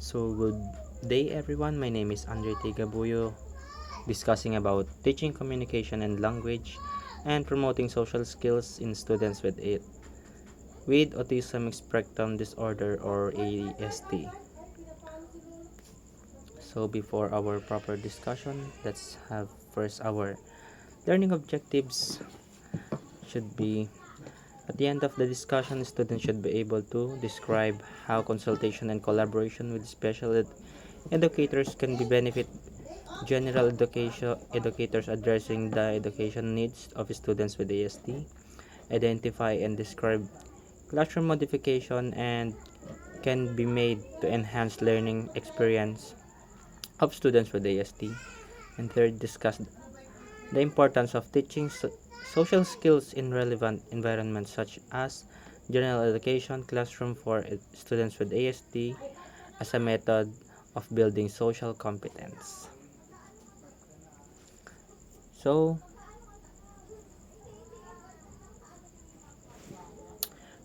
So good day everyone. My name is Andre Tigabuyo, discussing about teaching communication and language and promoting social skills in students with autism spectrum disorder or ASD. So before our proper discussion, let's have first our learning objectives should be at the end of the discussion, students should be able to describe how consultation and collaboration with educators can be benefit general education educators addressing the education needs of students with ASD, identify and describe classroom modification and can be made to enhance learning experience of students with ASD, and third, discuss the importance of teaching social skills in relevant environments such as general education classroom for students with ASD as a method of building social competence. So,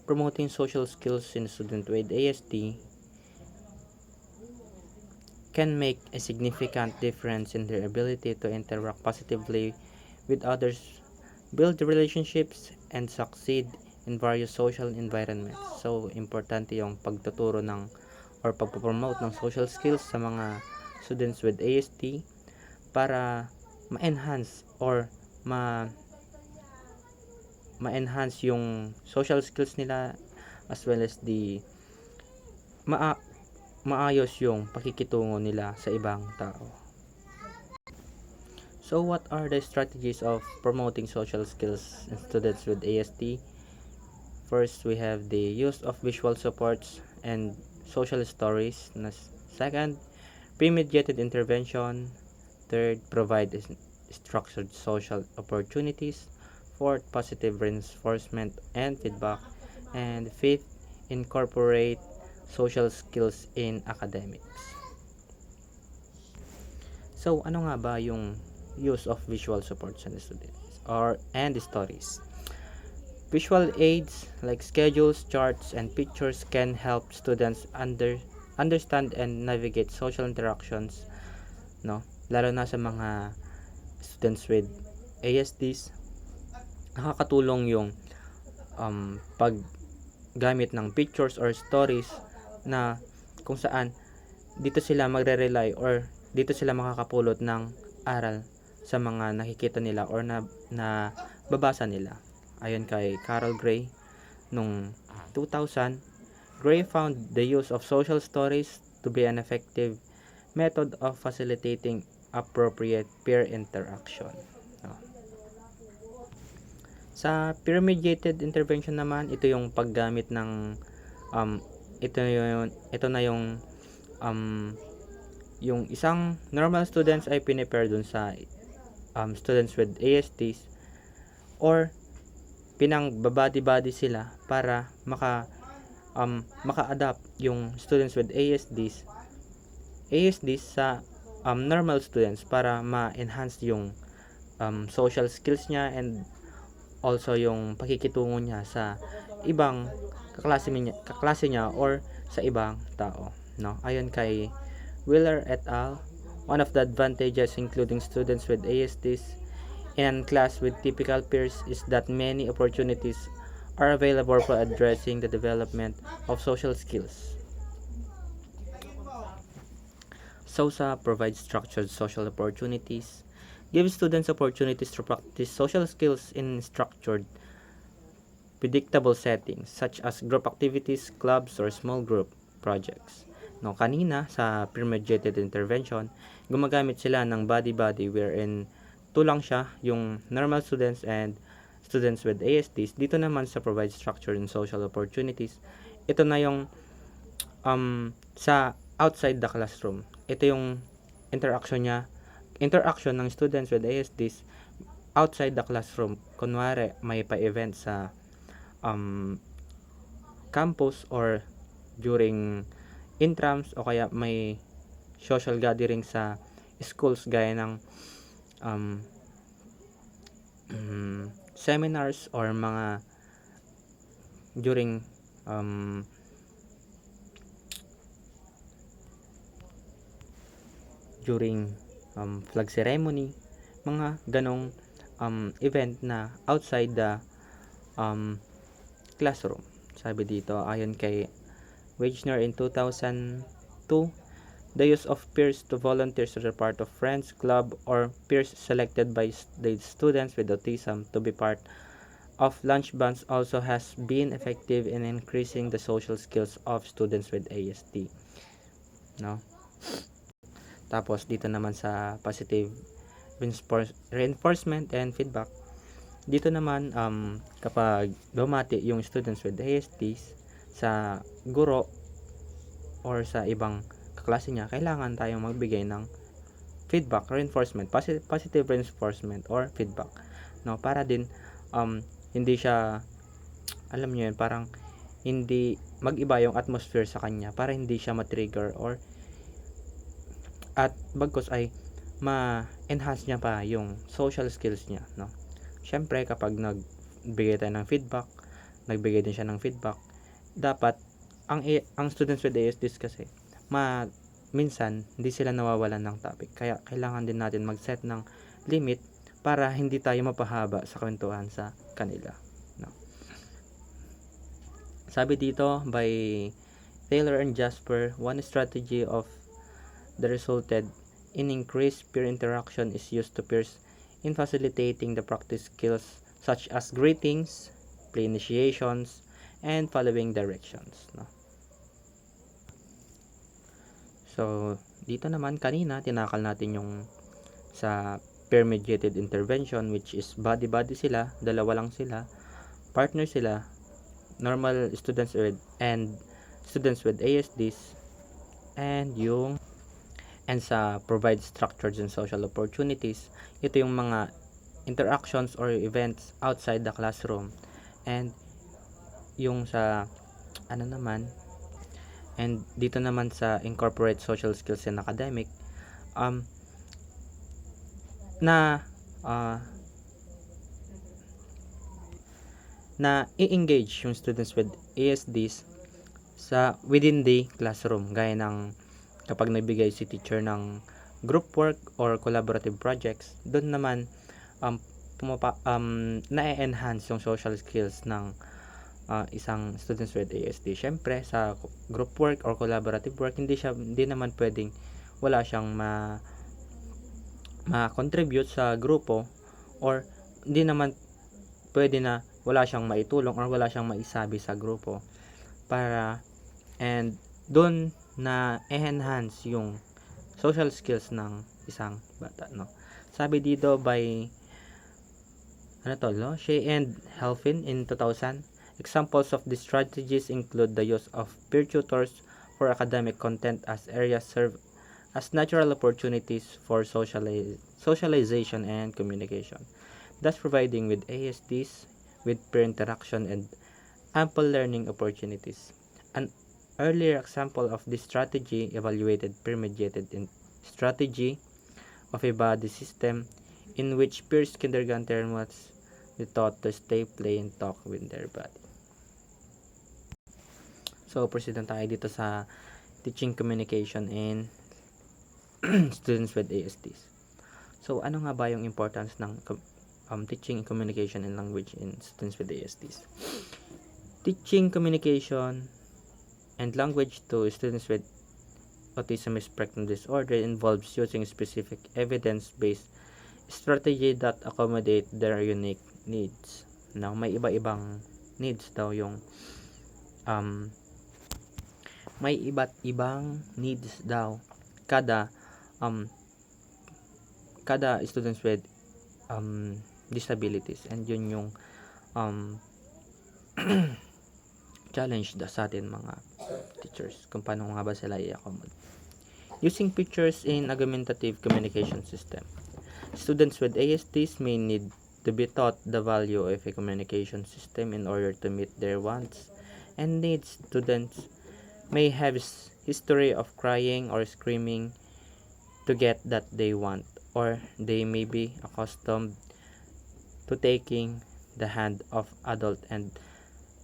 promoting social skills in students with ASD can make a significant difference in their ability to interact positively with others, build relationships, and succeed in various social environments. So, importante yung pagtuturo ng or pagpopromote ng social skills sa mga students with ASD para ma-enhance or ma-enhance yung social skills nila as well as maayos yung pakikitungo nila sa ibang tao. So what are the strategies of promoting social skills in students with ASD? First, we have the use of visual supports and social stories. Second, premeditated intervention. Third, provide structured social opportunities. Fourth, positive reinforcement and feedback. And fifth, incorporate social skills in academics. So, ano nga ba yung use of visual supports and students and stories? Visual aids like schedules, charts, and pictures can help students understand and navigate social interactions, no? Lalo na sa mga students with ASDs, nakakatulong yung paggamit ng pictures or stories na kung saan dito sila magre-rely or dito sila makakapulot ng aral sa mga nakikita nila or na babasa nila. Ayon kay Carol Gray nung 2000, Gray found the use of social stories to be an effective method of facilitating appropriate peer interaction. Sa peer-mediated intervention naman, ito yung paggamit ng ito na yung isang normal students ay pinipair dun sa students with ASDs or pinang-body sila para maka-adapt yung students with ASDs sa normal students para ma-enhance yung social skills niya and also yung pakikitungo niya sa ibang kaklase niya or sa ibang tao, no? Ayon kay Wheeler et al., one of the advantages including students with ASDs in class with typical peers is that many opportunities are available for addressing the development of social skills. SOSA provides structured social opportunities, gives students opportunities to practice social skills in structured, predictable settings such as group activities, clubs, or small group projects. No, kanina sa premeditated intervention, gumagamit sila ng body-body wherein tulang siya yung normal students and students with ASDs. Dito naman sa provide structure and social opportunities, ito na yung sa outside the classroom. Ito yung interaction ng students with ASDs outside the classroom. Kunwari, may pa-event sa campus or during intrams o kaya may social gathering sa schools gaya ng seminars or mga during during flag ceremony, mga ganong event na outside the classroom. Sabi dito, ayon kay Wagner in 2002, the use of peers to volunteers as a part of friends, club, or peers selected by the students with autism to be part of lunch bands also has been effective in increasing the social skills of students with ASD. No? Tapos dito naman sa positive reinforcement and feedback. Dito naman kapag bumati yung students with ASDs sa guro or sa ibang kaklase niya, kailangan tayong magbigay ng feedback, reinforcement, positive reinforcement or feedback, no, para din hindi siya, alam niyo yun, parang hindi mag-iba yung atmosphere sa kanya, para hindi siya ma-trigger or at bagkus ay ma-enhance niya pa yung social skills niya, no. Syempre kapag nagbigay tayo ng feedback, nagbigay din siya ng feedback, dapat ang students with ASDs kasi minsan hindi sila nawawalan ng topic, kaya kailangan din natin mag-set ng limit para hindi tayo mapahaba sa kwentuhan sa kanila, no? Sabi dito by Taylor and Jasper, one strategy of the resulted in increased peer interaction is used to peers in facilitating the practice skills such as greetings, pre-initiations, and following directions, no? So, dito naman kanina tinakal natin yung sa peer mediated intervention, which is body-body sila, dalawa lang sila, partner sila, normal students and students with ASDs, and sa provide structured and social opportunities. Ito yung mga interactions or events outside the classroom, and yung sa and dito naman sa incorporate social skills and academic, na i-engage yung students with ASDs sa within the classroom, gaya ng kapag nagbigay si teacher ng group work or collaborative projects, doon naman na-enhance yung social skills ng isang students with ASD. Syempre sa group work or collaborative work, hindi naman pwedeng wala siyang ma-contribute sa grupo, or hindi naman pwede na wala siyang maitulong or wala siyang maisabi sa grupo, and doon na enhance yung social skills ng isang bata, no. Sabi dito by Shea and Helfin in 2000, examples of these strategies include the use of peer tutors for academic content as areas serve as natural opportunities for socialization and communication, thus providing with ASDs with peer interaction and ample learning opportunities. An earlier example of this strategy evaluated peer-mediated strategy of a body system in which peers kindergarten was taught to stay, play, and talk with their body. So, proceed tayo dito sa teaching communication in students with ASDs. So, ano nga ba yung importance ng teaching communication and language in students with ASDs? Teaching communication and language to students with autism spectrum disorder involves using specific evidence-based strategy that accommodate their unique needs. Now, may iba-ibang needs daw yung may iba't ibang needs daw kada students with disabilities, and yun yung challenge sa atin mga teachers kung paano nga ba sila i-accommodate. Using pictures in argumentative communication system, students with ASDs may need to be taught the value of a communication system in order to meet their wants and needs. Students may have history of crying or screaming to get that they want, or they may be accustomed to taking the hand of adult and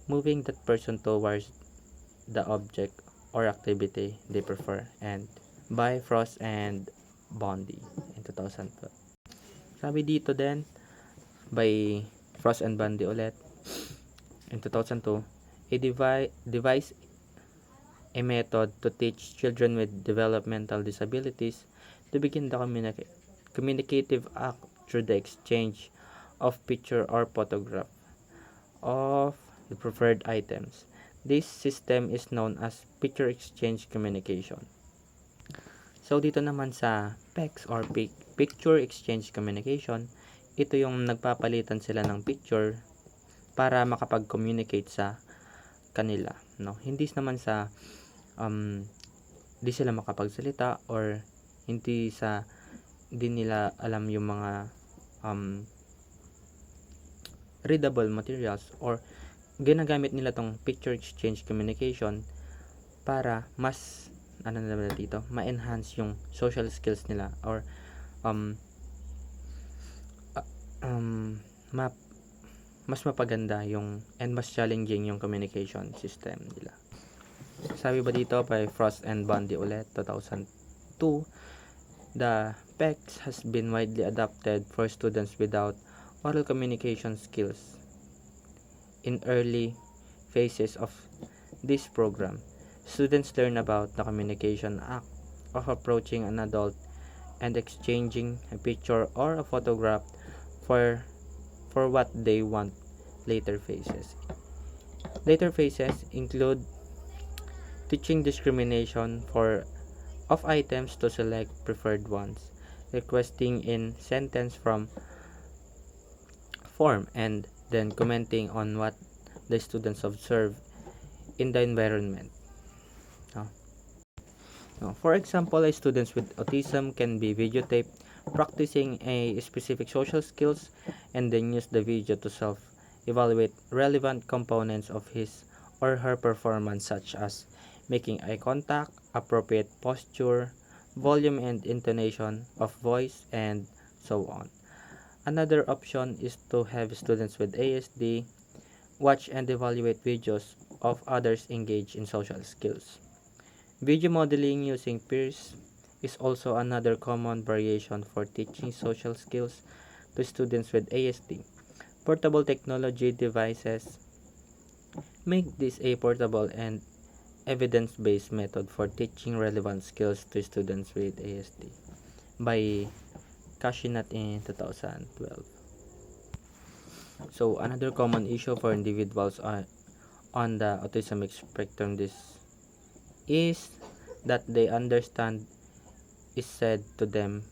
moving that person towards the object or activity they prefer. And by Frost and Bondi in 2012. Sabi dito din, by Frost and Bondi ulit, in 2002, a device a method to teach children with developmental disabilities to begin the communicative act through the exchange of picture or photograph of the preferred items. This system is known as picture exchange communication. So dito naman sa PEX or picture exchange communication, ito yung nagpapalitan sila ng picture para makapag-communicate sa kanila, no? Hindi naman sa di sila makapagsalita or hindi nila alam yung mga readable materials, or ginagamit nila tong picture exchange communication para mas ma-enhance yung social skills nila, or mas mapaganda yung and mas challenging yung communication system nila. Sabi ba dito by Frost and Bondi ulit, 2002, the PEX has been widely adopted for students without oral communication skills. In early phases of this program, students learn about the communication act of approaching an adult and exchanging a picture or a photograph for what they want. Later phases include teaching discrimination of items to select preferred ones, requesting in sentence from form, and then commenting on what the students observe in the environment. For example, students with autism can be videotaped practicing a specific social skills and then use the video to self-evaluate relevant components of his or her performance, such as making eye contact, appropriate posture, volume and intonation of voice, and so on. Another option is to have students with ASD watch and evaluate videos of others engaged in social skills. Video modeling using peers is also another common variation for teaching social skills to students with ASD. Portable technology devices make this a portable and evidence-based method for teaching relevant skills to students with ASD by Kashinat in 2012. So another common issue for individuals on the autism spectrum is that they understand is said to them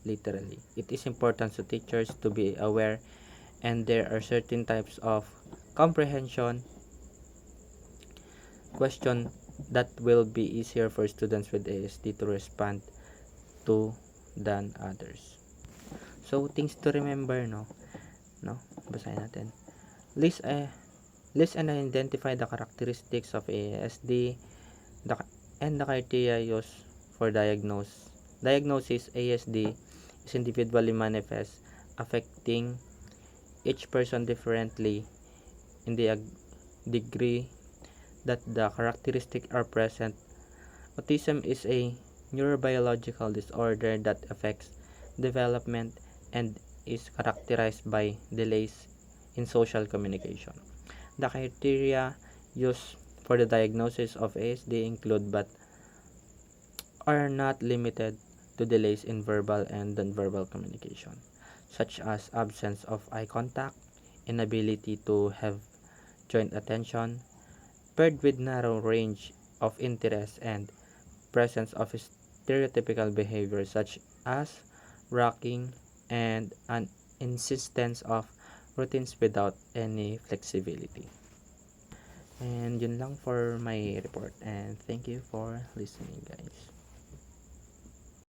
literally. It is important to teachers to be aware, and there are certain types of comprehension question that will be easier for students with ASD to respond to than others. So things to remember, no, basahin natin. List and identify the characteristics of ASD and the criteria used for diagnosis. ASD is individually manifest, affecting each person differently in the degree that the characteristics are present. Autism is a neurobiological disorder that affects development and is characterized by delays in social communication. The criteria used for the diagnosis of ASD include but are not limited to delays in verbal and nonverbal communication, such as absence of eye contact, inability to have joint attention, paired with narrow range of interest, and presence of stereotypical behavior such as rocking and an insistence of routines without any flexibility. And yun lang for my report, and thank you for listening, guys.